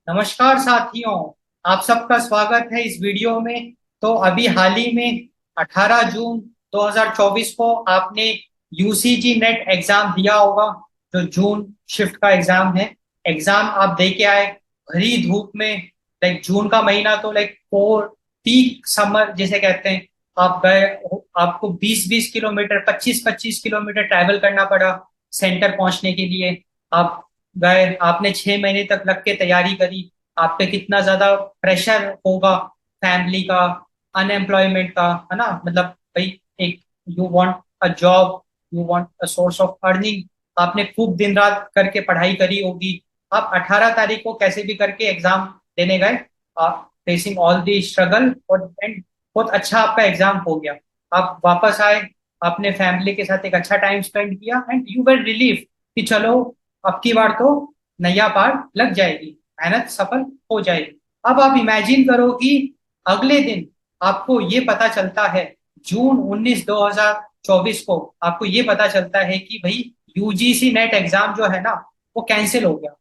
नमस्कार साथियों। आप सबका स्वागत है इस वीडियो में। तो अभी हाल ही में 18 जून 2024 को आपने यूसीजी नेट एग्जाम दिया होगा, जो जून शिफ्ट का एग्जाम है। एग्जाम आप दे के आए भरी धूप में। लाइक जून का महीना तो लाइक फोर पीक समर जिसे कहते हैं। आप गए, आपको 20-20 किलोमीटर 25-25 किलोमीटर ट्रैवल करना पड़ा सेंटर पहुंचने के लिए। आप गए, आपने 6 महीने तक लग के तैयारी करी। आप पे कितना ज्यादा प्रेशर होगा, फैमिली का, अनएम्प्लॉयमेंट का, है ना। मतलब भाई, एक you want a job, you want a source of earning. आपने खूब दिन रात करके पढ़ाई करी होगी। आप 18 तारीख को कैसे भी करके एग्जाम देने गए, फेसिंग ऑल दी स्ट्रगल, और एंड बहुत अच्छा आपका एग्जाम हो गया। आप वापस आए, आपने फैमिली के साथ एक अच्छा टाइम स्पेंड किया एंड यू वर रिलीफ कि चलो अब की बार तो नैया पार लग जाएगी, मेहनत सफल हो जाएगी। अब आप इमेजिन करो कि अगले दिन आपको ये पता चलता है, जून 19 2024 को आपको ये पता चलता है कि भाई यूजीसी नेट एग्जाम जो है ना, वो कैंसिल हो गया।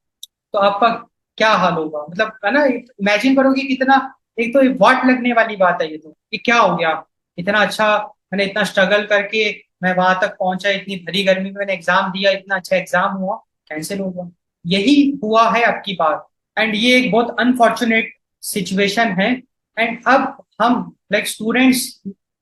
तो आपका क्या हाल होगा, मतलब है ना। इमेजिन करो कि कितना, एक तो वाट लगने वाली बात है ये तो, कि क्या हो गया। इतना अच्छा, मैंने इतना स्ट्रगल करके मैं वहां तक पहुंचा, इतनी भरी गर्मी में मैंने एग्जाम दिया, इतना अच्छा एग्जाम हुआ, कैंसिल हो गया। यही हुआ है आपकी बात। एंड ये एक बहुत अनफॉर्चुनेट सिचुएशन है। एंड अब हम like students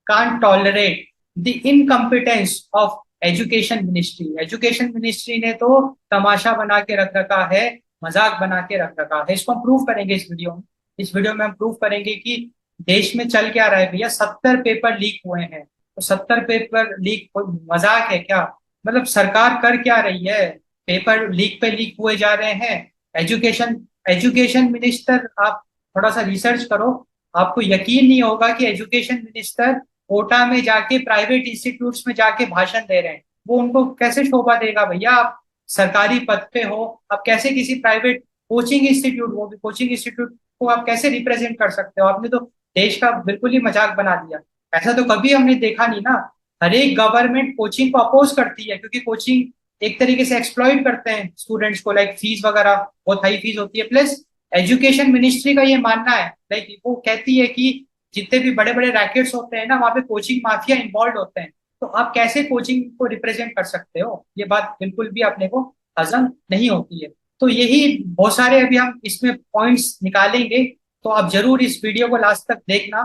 can't tolerate the incompetence of education ministry. Education ministry ने तो तमाशा बना के रख रखा है, मजाक बना के रख रखा है। इसको हम प्रूव करेंगे इस वीडियो में। इस वीडियो में हम प्रूव करेंगे कि देश में चल क्या रहा है भैया। 70 पेपर लीक हुए हैं, तो 70 पेपर लीक मजाक है क्या? मतलब सरकार कर क्या रही है? पेपर लीक पे लीक हुए जा रहे हैं। एजुकेशन एजुकेशन मिनिस्टर, आप थोड़ा सा रिसर्च करो, आपको यकीन नहीं होगा कि एजुकेशन मिनिस्टर कोटा में जाके प्राइवेट इंस्टीट्यूट्स में जाके भाषण दे रहे हैं। वो उनको कैसे शोभा देगा भैया? आप सरकारी पद पे हो, आप कैसे किसी प्राइवेट कोचिंग इंस्टीट्यूट, वो भी कोचिंग इंस्टीट्यूट को आप कैसे रिप्रेजेंट कर सकते हो? आपने तो देश का बिल्कुल ही मजाक बना दिया। ऐसा तो कभी हमने देखा नहीं ना। हर एक गवर्नमेंट कोचिंग को अपोज करती है, क्योंकि कोचिंग एक तरीके से एक्सप्लॉइट करते हैं स्टूडेंट्स को। लाइक फीस वगैरह बहुत हाई फीस होती है। प्लस एजुकेशन मिनिस्ट्री का ये मानना है, लाइक वो कहती है कि जितने भी बड़े बड़े रैकेट्स होते हैं ना, वहाँ पे कोचिंग माफिया इन्वॉल्व होते हैं। तो आप कैसे कोचिंग को रिप्रेजेंट कर सकते हो? ये बात बिल्कुल भी अपने को हजम नहीं होती है। तो यही बहुत सारे अभी हम इसमें पॉइंट्स निकालेंगे। तो आप जरूर इस वीडियो को लास्ट तक देखना।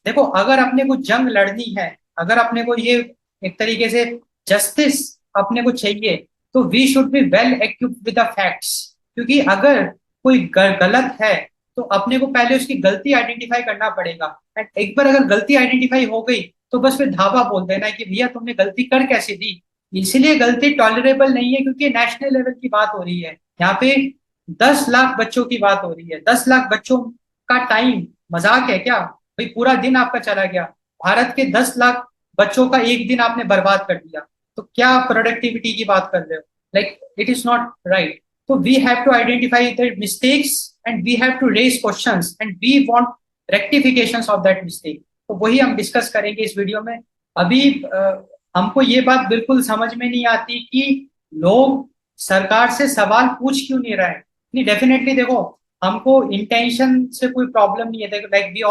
देखो, अगर अपने को जंग लड़नी है, अगर अपने को ये एक तरीके से जस्टिस अपने को चाहिए, तो we should be well equipped with the facts. क्योंकि अगर कोई गलत है, तो अपने को पहले उसकी गलती आइडेंटिफाई करना पड़ेगा। एंड एक बार अगर गलती आइडेंटिफाई हो गई, तो बस फिर धावा बोल देना है कि भैया तुमने गलती कर कैसे दी। इसलिए गलती टॉलरेबल नहीं है, क्योंकि नेशनल लेवल की बात हो रही है यहाँ पे। 10 लाख बच्चों की बात हो रही है। 10 लाख बच्चों का टाइम मजाक है क्या भाई? पूरा दिन आपका चला गया। भारत के 10 लाख बच्चों का एक दिन आपने बर्बाद कर दिया। तो क्या प्रोडक्टिविटी की बात कर रहे हो? Like it is not right. तो we have to identify the mistakes and we have to raise questions and we want rectifications of that mistake. तो वही हम डिस्कस करेंगे इस वीडियो में। अभी हमको ये बात बिल्कुल समझ में नहीं आती कि लोग सरकार से सवाल पूछ क्यों नहीं रहे। नहीं, डेफिनेटली देखो, हमको इंटेंशन से कोई प्रॉब्लम नहीं है। देखो, like we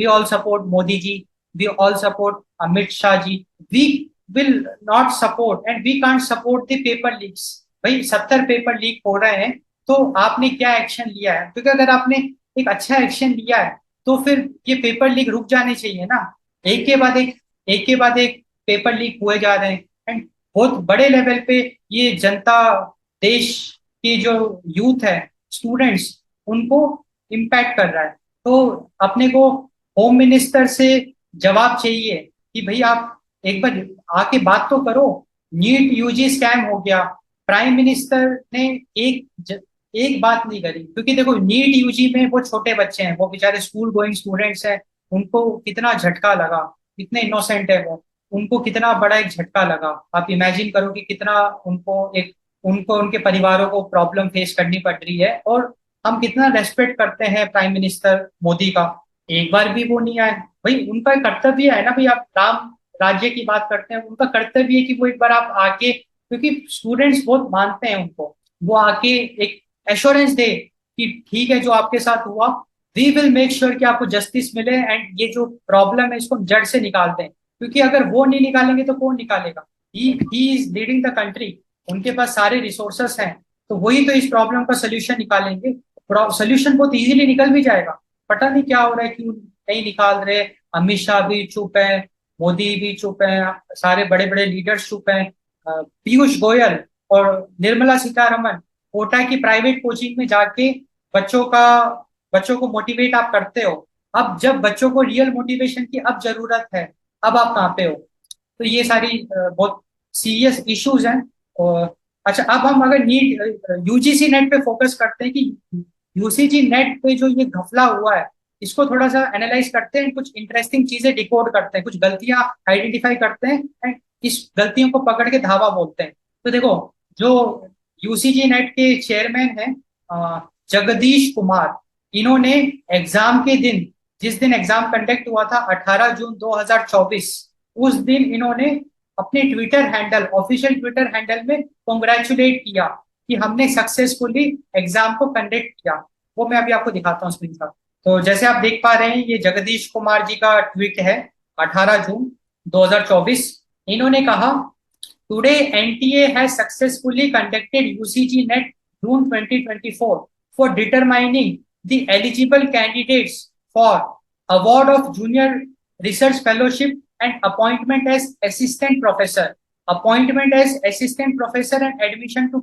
all support Modi ji, we all support Amit Shah ji. We will not support and we can't support the paper leaks. भाई 70 पेपर लीक हो रहे हैं, तो आपने क्या एक्शन लिया है? क्योंकि अगर आपने एक अच्छा एक्शन लिया है, तो फिर ये पेपर लीक रुक जाने चाहिए ना। एक के बाद एक के बाद एक पेपर लीक हुए जा रहे हैं। एंड बहुत बड़े लेवल पे ये जनता, देश की जो यूथ है, स्टूडेंट्स, उनको इम्पैक्ट कर रहा है। तो अपने को होम मिनिस्टर से जवाब चाहिए कि भाई आप एक बार आके बात तो करो। नीट यूजी स्कैम हो गया, प्राइम मिनिस्टर ने एक बात नहीं करी। क्योंकि देखो, नीट यूजी में वो छोटे बच्चे हैं, वो बेचारे स्कूल गोइंग स्टूडेंट्स हैं। उनको कितना झटका लगा, कितने इनोसेंट है वो, उनको कितना बड़ा एक झटका लगा। आप इमेजिन करो कि कितना उनको उनके परिवारों को प्रॉब्लम फेस करनी पड़ रही है। और हम कितना रेस्पेक्ट करते हैं प्राइम मिनिस्टर मोदी का। एक बार भी वो नहीं आए। भाई उनका कर्तव्य है ना भाई, आप राम राज्य की बात करते हैं, उनका कर्तव्य है कि वो एक बार आप आके, क्योंकि स्टूडेंट्स बहुत मानते हैं उनको, वो आके एक एश्योरेंस दे कि ठीक है जो आपके साथ हुआ, वी विल मेक श्योर कि आपको जस्टिस मिले एंड ये जो प्रॉब्लम है इसको हम जड़ से निकालते हैं, क्योंकि अगर वो नहीं निकालेंगे तो कौन निकालेगा? He is leading the country, उनके पास सारे रिसोर्सेस हैं, तो वही तो इस प्रॉब्लम का सोल्यूशन निकालेंगे। सोल्यूशन बहुत इजीली निकल भी जाएगा। पता नहीं क्या हो रहा है, क्यों नहीं निकाल रहे। अमित शाह भी चुप है, मोदी भी चुप है, सारे बड़े बड़े लीडर्स चुप हैं। पीयूष गोयल और निर्मला सीतारमन कोटा की प्राइवेट कोचिंग में जाके बच्चों का बच्चों को मोटिवेट आप करते हो। अब जब बच्चों को रियल मोटिवेशन की अब जरूरत है, अब आप कहाँ पे हो? तो ये सारी बहुत सीरियस इश्यूज हैं। और अच्छा, अब हम अगर नीट यूजीसी नेट पे फोकस करते हैं कि यूजीसी नेट पे जो ये घपला हुआ है इसको थोड़ा सा एनालाइज करते हैं, कुछ इंटरेस्टिंग चीजें डिकोड करते हैं, कुछ गलतियां आइडेंटिफाई करते हैं एंड इस गलतियों को पकड़ के धावा बोलते हैं। तो देखो, जो यूसीजी नेट के चेयरमैन हैं जगदीश कुमार, इन्होंने एग्जाम के दिन, जिस दिन एग्जाम कंडक्ट हुआ था 18 जून 2024, उस दिन इन्होंने अपने Twitter handle, official Twitter handle में कॉन्ग्रेचुलेट किया कि हमने सक्सेसफुली एग्जाम को कंडक्ट किया। वो मैं अभी आपको दिखाता हूँ स्क्रीन पर। तो जैसे आप देख पा रहे हैं, ये जगदीश कुमार जी का ट्वीट है 18 जून 2024। इन्होंने कहा, today NTA has successfully conducted UGC net June 2024 for determining the eligible candidates for award of junior research fellowship and appointment as assistant professor, appointment as assistant professor and admission to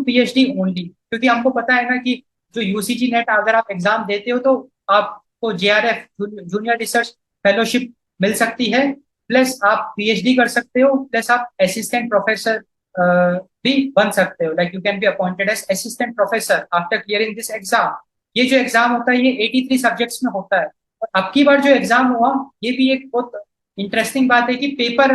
PhD only। क्योंकि हमको पता है ना कि जो UCG net अगर आप exam देते हो तो आपको जेआरएफ जूनियर रिसर्च फेलोशिप मिल सकती है, प्लस आप पीएचडी कर सकते हो, प्लस आप असिस्टेंट प्रोफेसर भी बन सकते हो। Like you can be appointed as assistant professor after clearing this exam. ये जो एग्जाम होता है ये 83 सब्जेक्ट्स में होता है। और अब की बार जो एग्जाम हुआ, ये भी एक बहुत इंटरेस्टिंग बात है कि पेपर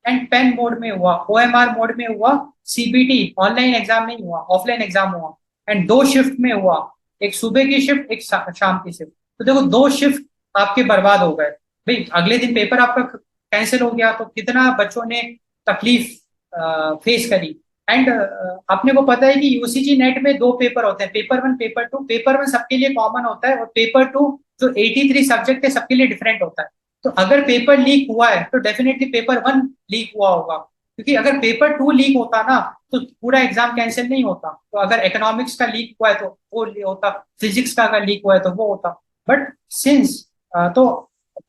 एंड पेन मोड में हुआ, ओएमआर मोड में हुआ, सीबीटी ऑनलाइन एग्जाम नहीं हुआ, ऑफलाइन एग्जाम हुआ, एंड दो शिफ्ट में हुआ, एक सुबह की शिफ्ट, एक शाम की शिफ्ट। तो देखो, दो शिफ्ट आपके बर्बाद हो गए भाई। अगले दिन पेपर आपका कैंसिल हो गया, तो कितना बच्चों ने तकलीफ फेस करी। एंड अपने को पता है कि यूसीजी नेट में दो पेपर होते हैं, paper one, paper two. Paper one सबके लिए कॉमन होता है और पेपर टू जो 83 सब्जेक्ट है सबके लिए डिफरेंट होता है। तो अगर पेपर लीक हुआ है तो डेफिनेटली पेपर वन लीक हुआ होगा, क्योंकि अगर पेपर टू लीक होता ना तो पूरा एग्जाम कैंसिल नहीं होता। तो अगर इकोनॉमिक्स का लीक हुआ है तो वो होता, फिजिक्स का अगर लीक हुआ है तो वो होता। बट सिंस तो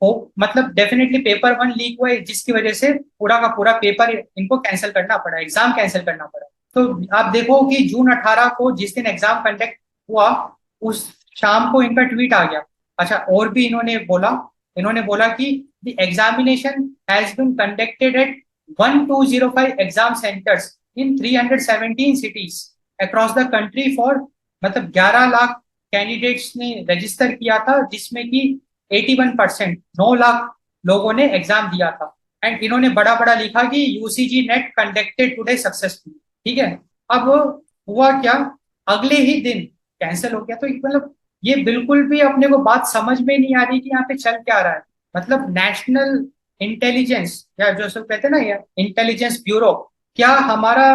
वो मतलब डेफिनेटली पेपर वन लीक हुआ है, जिसकी वजह से पूरा का पूरा पेपर इनको कैंसिल करना पड़ा, एग्जाम कैंसिल करना पड़ा। तो आप देखो कि जून 18 को जिस दिन एग्जाम कंडक्ट हुआ, उस शाम को इनका ट्वीट आ गया। अच्छा, और भी इन्होंने बोला कि the examination has been conducted at 1205 exam centres in 317 cities across the country for, मतलब 11 लाख कैंडिडेट्स ने रजिस्टर किया था, जिसमें कि 81%, 9 लाख लोगों ने एग्जाम दिया था। एंड इन्होंने बड़ा बड़ा लिखा कि UCG net conducted today successfully. ठीक है, अब हुआ क्या, अगले ही दिन कैंसिल हो गया। तो मतलब ये बिल्कुल भी अपने को बात समझ में नहीं आ रही कि यहाँ पे चल क्या रहा है। मतलब नेशनल इंटेलिजेंस, या जो सब कहते हैं ना, या इंटेलिजेंस ब्यूरो, क्या हमारा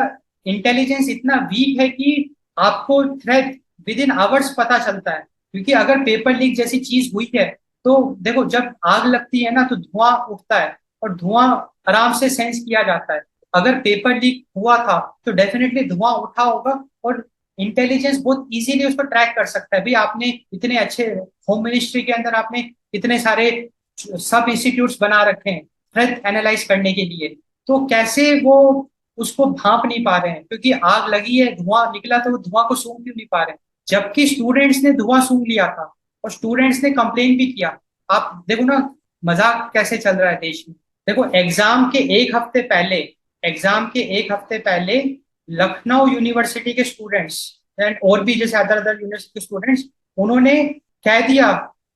इंटेलिजेंस इतना वीक है कि आपको थ्रेट विद इन आवर्स पता चलता है? क्योंकि अगर पेपर लीक जैसी चीज हुई है तो देखो, जब आग लगती है ना तो धुआं उठता है, और धुआं आराम से सेंस किया जाता है। अगर पेपर लीक हुआ था तो डेफिनेटली धुआं उठा होगा, और इंटेलिजेंस बहुत इजीली उसको ट्रैक कर सकता है। भाई आपने इतने अच्छे, होम मिनिस्ट्री के अंदर आपने इतने सारे सब इंस्टीट्यूट्स बना रखे हैं थ्रेट एनालाइज करने के लिए, तो कैसे वो उसको भांप नहीं पा रहे हैं? क्योंकि आग लगी है, धुआं निकला, तो वो धुआं को सूंघ क्यों नहीं पा रहे हैं? जबकि स्टूडेंट्स ने धुआं सूंघ लिया था और स्टूडेंट्स ने कंप्लेन भी किया। आप देखो ना, मजाक कैसे चल रहा है देश में। देखो, एग्जाम के एक हफ्ते पहले लखनऊ यूनिवर्सिटी के स्टूडेंट्स एंड और भी जैसे अदर अदर यूनिवर्सिटी के स्टूडेंट्स, उन्होंने कह दिया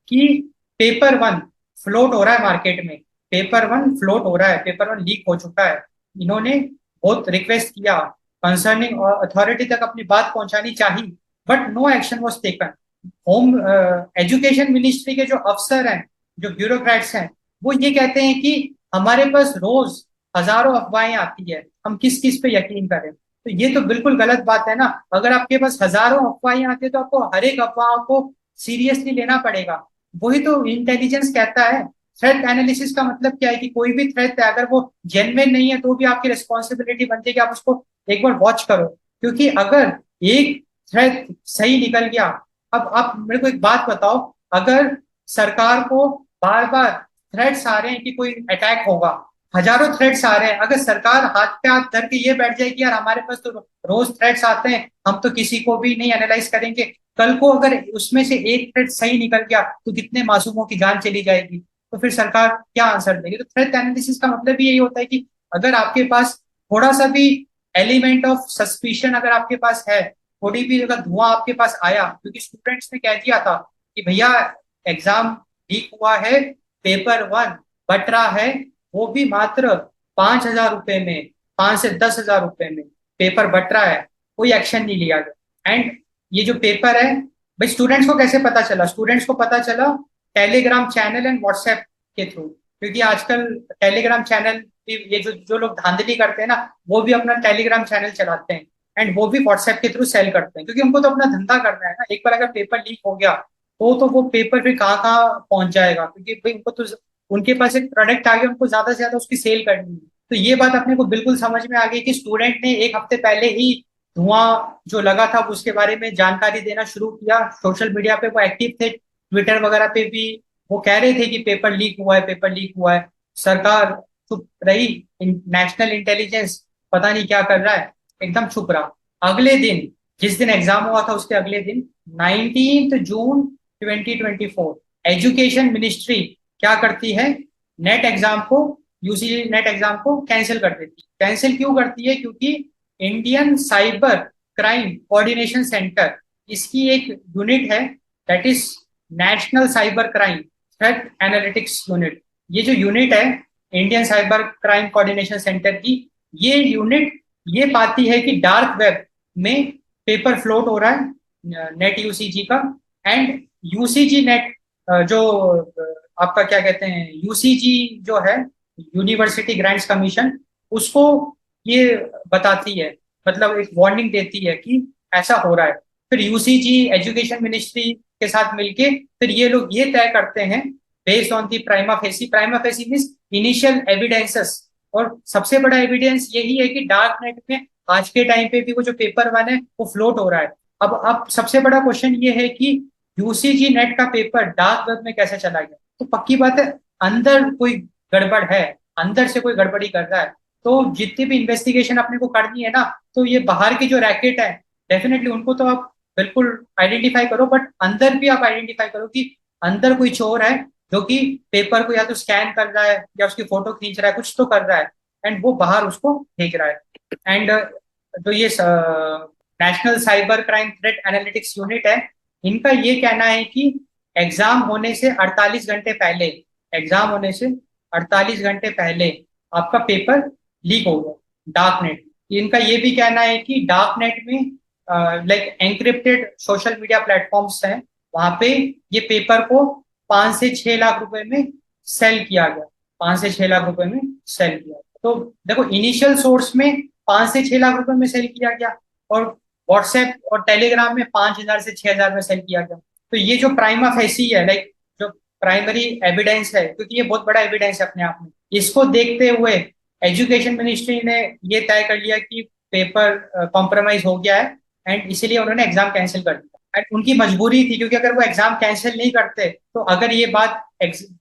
कि पेपर वन फ्लोट हो रहा है मार्केट में, पेपर वन फ्लोट हो रहा है, पेपर वन लीक हो चुका है। इन्होंने बहुत रिक्वेस्ट किया, कंसर्निंग अथॉरिटी तक अपनी बात पहुंचानी चाहिए, but no action was taken. Home education ministry के जो अफसर हैं, जो ब्यूरोक्रेट्स हैं, वो ये कहते हैं कि हमारे पास रोज हजारों अफवाहें आती है, हम किस किस पे यकीन करें। तो ये तो बिल्कुल गलत बात है ना। अगर आपके पास हजारों अफवाहें आती है तो आपको हर एक अफवाह को सीरियसली लेना पड़ेगा। वही तो इंटेलिजेंस कहता है। थ्रेट एनालिसिस का मतलब क्या है कि कोई भी थ्रेट है अगर वो जेन्युइन नहीं है तो भी आपकी रिस्पॉन्सिबिलिटी बनती है कि आप उसको एक बार वॉच करो। क्योंकि अगर एक थ्रेट सही निकल गया, अब आप मेरे को एक बात बताओ, अगर सरकार को बार बार थ्रेट्स आ रहे हैं कि कोई अटैक होगा, हजारों थ्रेट्स आ रहे हैं, अगर सरकार हाथ पे हाथ धर के ये बैठ जाए कि यार हमारे पास तो रोज थ्रेट्स आते हैं, हम तो किसी को भी नहीं एनालाइज करेंगे, कल को अगर उसमें से एक थ्रेट सही निकल गया तो कितने मासूमों की जान चली जाएगी। तो फिर सरकार क्या आंसर देगी। तो थ्रेट एनालिसिस का मतलब भी यही होता है कि अगर आपके पास थोड़ा सा भी एलिमेंट ऑफ सस्पिशन अगर आपके पास है, थोड़ी भी अगर धुआं आपके पास आया, क्योंकि स्टूडेंट्स ने कह दिया था कि भैया एग्जाम लीक हुआ है, पेपर वन बट रहा है, वो भी मात्र 5,000 रुपए में, 5 से 10,000 रुपए में पेपर बट रहा है, कोई एक्शन नहीं लिया गया। एंड ये जो पेपर है, भाई स्टूडेंट्स को कैसे पता चला? स्टूडेंट्स को पता चला टेलीग्राम चैनल एंड व्हाट्सएप के थ्रू। क्योंकि आजकल टेलीग्राम चैनल भी, ये जो जो लोग धांधली करते हैं ना, वो भी अपना टेलीग्राम चैनल चलाते हैं एंड वो भी व्हाट्सएप के थ्रू सेल करते हैं, क्योंकि उनको तो अपना धंधा करना है ना। एक बार अगर पेपर लीक हो गया तो वो पेपर फिर कहाँ कहाँ पहुंच जाएगा, क्योंकि भाई उनको तो, उनके पास एक प्रोडक्ट आ गया, उनको ज्यादा से ज्यादा उसकी सेल करनी है। तो ये बात अपने को बिल्कुल समझ में आ गई कि स्टूडेंट ने एक हफ्ते पहले ही धुआं जो लगा था उसके बारे में जानकारी देना शुरू किया। सोशल मीडिया पे वो एक्टिव थे, ट्विटर वगैरह पे भी वो कह रहे थे कि पेपर लीक हुआ है, पेपर लीक हुआ है। सरकार चुप रही, नेशनल इंटेलिजेंस पता नहीं क्या कर रहा है, एकदम चुप रहा। अगले दिन, जिस दिन एग्जाम हुआ था उसके अगले दिन, 19 जून 2024, एजुकेशन मिनिस्ट्री क्या करती है, नेट एग्जाम को, यूजीसी नेट एग्जाम को कैंसिल कर देती है। कैंसिल क्यों करती है? क्योंकि Indian cyber crime coordination centre, इसकी एक यूनिट है, that is national cyber crime threat analytics unit. ये जो यूनिट है Indian cyber crime coordination centre की, ये यूनिट ये पाती है कि डार्क वेब में पेपर फ्लोट हो रहा है नेट यूसीजी का। एंड यूसीजी नेट जो आपका क्या कहते हैं, यूसीजी जो है, यूनिवर्सिटी ग्रांट्स कमीशन, उसको ये बताती है, मतलब एक वार्निंग देती है कि ऐसा हो रहा है। फिर यूसीजी एजुकेशन मिनिस्ट्री के साथ मिलके फिर ये लोग ये तय करते हैं, based on the prima facie means initial evidences. और सबसे बड़ा एविडेंस यही है कि डार्क नेट में आज के टाइम पे भी वो जो पेपर वन है वो फ्लोट हो रहा है। अब सबसे बड़ा क्वेश्चन ये है कि यूसीजी नेट का पेपर डार्क वेब में कैसे चला गया? तो पक्की बात है अंदर कोई गड़बड़ है, अंदर से कोई गड़बड़ी कर रहा है। तो जितनी भी इन्वेस्टिगेशन अपने को करनी है ना, तो ये बाहर की जो रैकेट है, डेफिनेटली उनको तो आप बिल्कुल आइडेंटिफाई करो, बट अंदर भी आप आइडेंटिफाई करो कि अंदर कोई चोर है जो कि पेपर को या तो स्कैन कर रहा है या उसकी फोटो खींच रहा है, कुछ तो कर रहा है, एंड वो बाहर उसको भेज रहा है। एंड जो ये national cyber crime threat analytics unit है, इनका ये कहना है कि एग्जाम होने से 48 घंटे पहले, एग्जाम होने से 48 घंटे पहले आपका पेपर लीक हो गया डार्क नेट। इनका ये भी कहना है कि डार्क नेट में like encrypted social media platforms हैं, वहां पे ये पेपर को 5 से 6 लाख रुपए में सेल किया गया, 5 से 6 लाख रुपए में सेल किया। तो देखो इनिशियल सोर्स में 5 से 6 लाख रुपए में सेल किया गया, और व्हाट्सएप और टेलीग्राम में 5,000 से 6,000 में सेल किया गया। तो ये जो प्राइमा फेसी है, लाइक जो प्राइमरी एविडेंस है, क्योंकि ये बहुत बड़ा एविडेंस है अपने आप में, इसको देखते हुए एजुकेशन मिनिस्ट्री ने ये तय कर लिया कि पेपर कॉम्प्रोमाइज हो गया है, एंड इसीलिए उन्होंने एग्जाम कैंसिल कर दिया। एंड उनकी मजबूरी थी, क्योंकि अगर वो एग्जाम कैंसिल नहीं करते तो अगर ये बात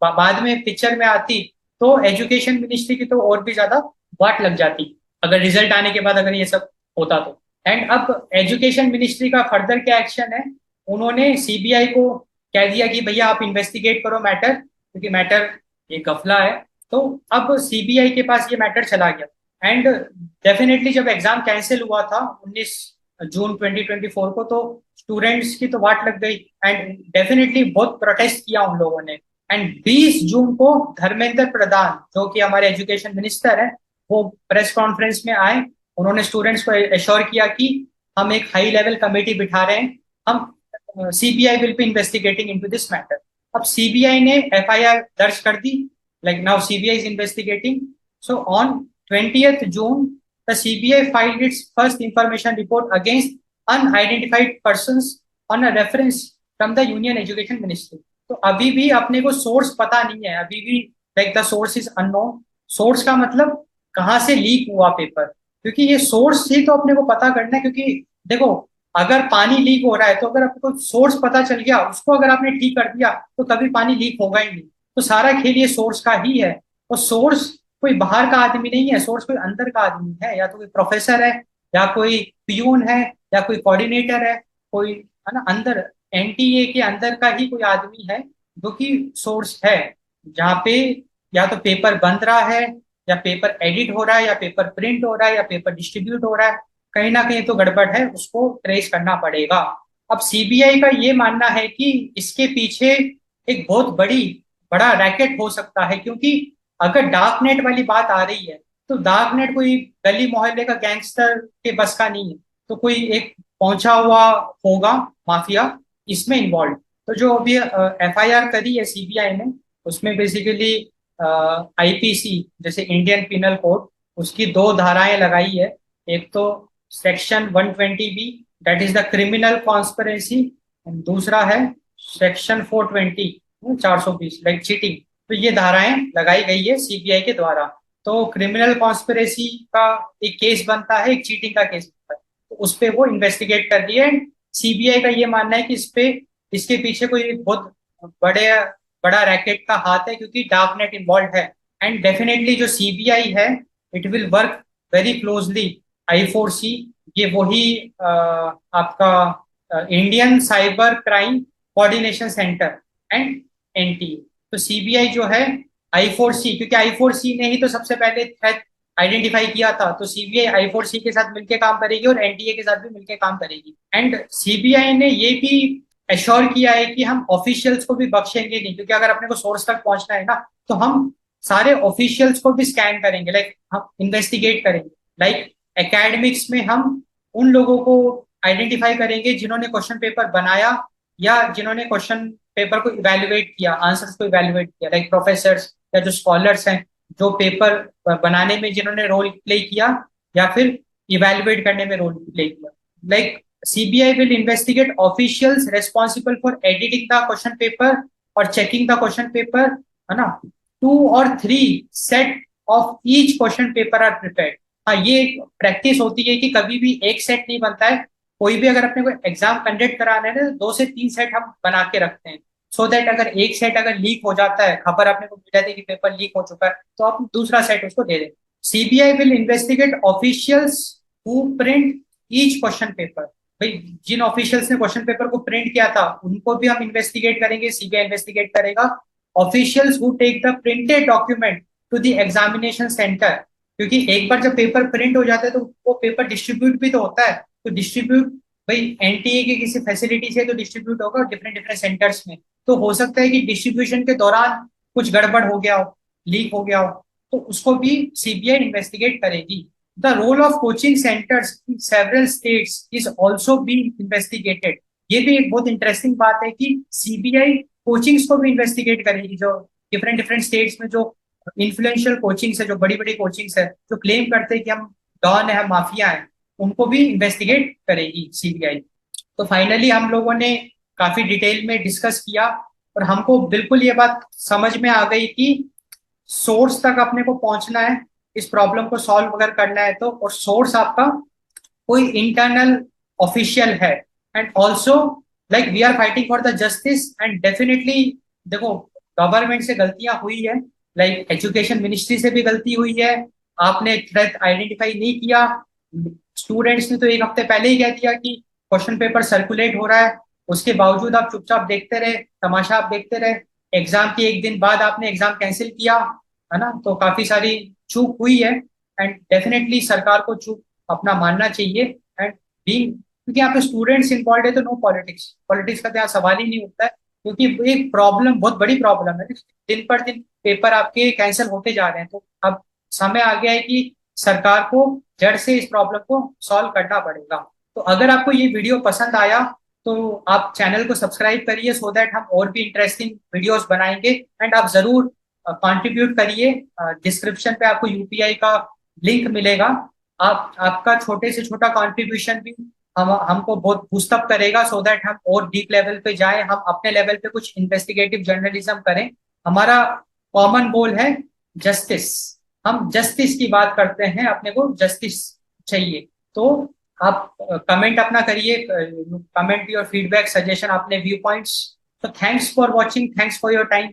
बाद में पिक्चर में आती तो एजुकेशन मिनिस्ट्री की तो और भी ज्यादा वाट लग जाती, अगर रिजल्ट आने के बाद अगर ये सब होता तो। एंड अब एजुकेशन मिनिस्ट्री का फर्दर क्या एक्शन है, उन्होंने सीबीआई को कह दिया कि भैया आप इन्वेस्टिगेट करो मैटर, क्योंकि मैटर ये गफला है। तो अब सीबीआई के पास ये मैटर चला गया। एंड डेफिनेटली जब एग्जाम कैंसिल हुआ था 19 जून 2024 को, तो स्टूडेंट्स की तो वाट लग गई, एंड डेफिनेटली बहुत प्रोटेस्ट किया उन लोगों ने। एंड 20 जून को धर्मेंद्र प्रधान, जो कि हमारे एजुकेशन मिनिस्टर है, वो प्रेस कॉन्फ्रेंस में आए, उन्होंने स्टूडेंट्स को एश्योर किया कि हम एक हाई लेवल कमेटी बिठा रहे हैं, हम CBI will be investigating into this matter. अब सीबीआई ने एफआईआर दर्ज कर दी, like now CBI is investigating. So on 20th June the CBI filed its first information report against unidentified persons on a reference from the union education ministry. तो अभी भी अपने को सोर्स पता नहीं है, अभी भी like the source is unknown. Source का मतलब कहाँ से लीक हुआ पेपर, क्योंकि ये सोर्स ही तो अपने को पता करना है। क्योंकि देखो, अगर पानी लीक हो रहा है तो अगर आपको सोर्स पता चल गया, उसको अगर आपने ठीक कर दिया, तो कभी पानी लीक होगा ही नहीं। तो सारा खेल ये सोर्स का ही है। और सोर्स कोई बाहर का आदमी नहीं है, सोर्स कोई अंदर का आदमी है, या तो कोई प्रोफेसर है, या कोई पियून है, या कोई कोऑर्डिनेटर है, कोई है ना अंदर एनटीए के अंदर का ही कोई आदमी है जो कि सोर्स है। जहाँ पे या तो पेपर बन रहा है, या पेपर एडिट हो रहा है, या पेपर प्रिंट हो रहा है, या पेपर डिस्ट्रीब्यूट हो रहा है, कहीं ना कहीं तो गड़बड़ है, उसको ट्रेस करना पड़ेगा। अब सीबीआई का ये मानना है कि इसके पीछे एक बहुत बड़ा रैकेट हो सकता है। क्योंकि अगर डार्क नेट वाली बात आ रही है, तो डार्क नेट कोई गली मोहल्ले का गैंगस्टर के बस का नहीं है, तो कोई एक पहुंचा हुआ होगा माफिया इसमें इन्वॉल्व। तो जो अभी एफआईआर करी है सीबीआई ने, उसमें बेसिकली आईपीसी जैसे इंडियन पिनल कोड, उसकी दो धाराएं लगाई है। एक तो section 120 B, that is the criminal conspiracy, दूसरा है सेक्शन 420, 420 लाइक चीटिंग। तो ये धाराएं लगाई गई है सीबीआई के द्वारा। तो क्रिमिनल कॉन्स्पिरेसी का एक केस बनता है, एक चीटिंग का केस बनता है, तो उस पे वो इन्वेस्टिगेट कर रही है। सीबीआई का ये मानना है कि इसके पीछे कोई बहुत बड़े बड़ा रैकेट का हाथ है, क्योंकि डार्क नेट इन्वॉल्व है। एंड डेफिनेटली जो सीबीआई है, it will work very closely आई4सी, ये वही आपका Indian cyber crime coordination centre and NTA. तो सीबीआई जो है आई4सी, क्योंकि आई4सी ने ही तो सबसे पहले थ्रेट आइडेंटिफाई किया था, तो सीबीआई आई4सी के साथ मिलकर काम करेगी और एनटीए के साथ भी मिलकर काम करेगी। एंड सीबीआई ने ये भी एश्योर किया है कि हम ऑफिशियल्स को भी बख्शेंगे नहीं, क्योंकि अगर अपने को सोर्स तक पहुंचना है ना, तो हम सारे ऑफिशियल्स को भी स्कैन करेंगे, लाइक हम इन्वेस्टिगेट करेंगे। लाइक एकेडमिक्स में हम उन लोगों को आइडेंटिफाई करेंगे जिन्होंने क्वेश्चन पेपर बनाया, या जिन्होंने क्वेश्चन पेपर को इवेल्युएट किया, आंसर्स को इवेल्युएट किया, लाइक प्रोफेसर्स या जो स्कॉलर्स हैं, जो पेपर बनाने में जिन्होंने रोल प्ले किया, या फिर इवेल्युएट करने में रोल प्ले किया। Like CBI will investigate officials responsible for editing the question paper or checking the question paper, है ना। 2 or 3 set of each question paper are prepared। हाँ, ये एक प्रैक्टिस होती है कि कभी भी एक सेट नहीं बनता है। कोई भी अगर अपने को एग्जाम कंडक्ट कराना है ना, तो 2 से 3 सेट हम बना के रखते हैं, सो दैट अगर एक सेट अगर लीक हो जाता है, खबर अपने को मिल जाती है कि पेपर लीक हो चुका है, तो आप दूसरा सेट उसको दे दें। CBI will investigate officials who print each question paper. भाई, जिन ऑफिशियल्स ने क्वेश्चन पेपर को प्रिंट किया था उनको भी हम इन्वेस्टिगेट करेंगे, सीबीआई इन्वेस्टिगेट करेगा। Officials who take the printed document to the examination centre, क्योंकि एक बार जब पेपर प्रिंट हो जाता है तो वो पेपर डिस्ट्रीब्यूट भी तो होता है। तो डिस्ट्रीब्यूट, भाई एनटीए की किसी फैसिलिटी से तो डिस्ट्रीब्यूट होगा डिफरेंट डिफरेंट सेंटर्स में। तो हो सकता है कि डिस्ट्रीब्यूशन के दौरान कुछ गड़बड़ हो गया हो, लीक हो गया हो, तो उसको भी सीबीआई इन्वेस्टिगेट करेगी। The role of coaching centers in several states is also being investigated। ये भी एक बहुत इंटरेस्टिंग बात है कि सीबीआई कोचिंग्स को भी इन्वेस्टिगेट करेगी, जो डिफरेंट डिफरेंट स्टेट्स में जो इन्फ्लुएंशियल कोचिंग्स है, जो बड़ी बड़ी कोचिंग्स है, जो क्लेम करते हैं कि हम डॉन है, हम माफिया हैं, उनको भी इन्वेस्टिगेट करेगी सीबीआई। तो फाइनली हम लोगों ने काफी डिटेल में डिस्कस किया, और हमको बिल्कुल ये बात समझ में आ गई कि सोर्स तक अपने को पहुंचना है, इस प्रॉब्लम को सॉल्व अगर करना है तो। और सोर्स आपका कोई इंटरनल ऑफिशियल है। And also like we are fighting for the justice, and definitely देखो, गवर्नमेंट से गलतियां हुई है, लाइक एजुकेशन मिनिस्ट्री से भी गलती हुई है, आपने थ्रेट आइडेंटिफाई नहीं किया। स्टूडेंट्स ने तो एक हफ्ते पहले ही कह दिया कि क्वेश्चन पेपर सर्कुलेट हो रहा है, उसके बावजूद आप चुपचाप देखते रहे, तमाशा आप देखते रहे। एग्जाम के एक दिन बाद आपने एग्जाम कैंसिल किया, है ना। तो काफी सारी चूक हुई है, एंड डेफिनेटली सरकार को चूक अपना मानना चाहिए। एंड बीइंग, क्योंकि यहाँ पे स्टूडेंट्स इन्वॉल्व है, तो नो पॉलिटिक्स, पॉलिटिक्स का तो यहाँ सवाल ही नहीं उठता है। क्योंकि एक प्रॉब्लम, बहुत बड़ी प्रॉब्लम है, दिन पर दिन पेपर आपके कैंसिल होते जा रहे हैं। तो अब समय आ गया है कि सरकार को जड़ से इस प्रॉब्लम को सॉल्व करना पड़ेगा। तो अगर आपको ये वीडियो पसंद आया, तो आप चैनल को सब्सक्राइब करिए, सो दैट हम और भी इंटरेस्टिंग वीडियोस बनाएंगे। एंड आप जरूर कंट्रीब्यूट करिए। डिस्क्रिप्शन पे आपको यूपीआई का लिंक मिलेगा, आपका छोटे से छोटा कंट्रीब्यूशन भी हमको बहुत बूस्टअप करेगा, सो दैट हम और डीप लेवल पे जाएं, हम अपने लेवल पे कुछ इन्वेस्टिगेटिव जर्नलिज्म करें। हमारा कॉमन गोल है जस्टिस। हम जस्टिस की बात करते हैं, अपने को जस्टिस चाहिए। तो आप कमेंट अपना करिए, कमेंट योर फीडबैक, सजेशन, अपने व्यू पॉइंट्स। तो thanks for watching, thanks for your time.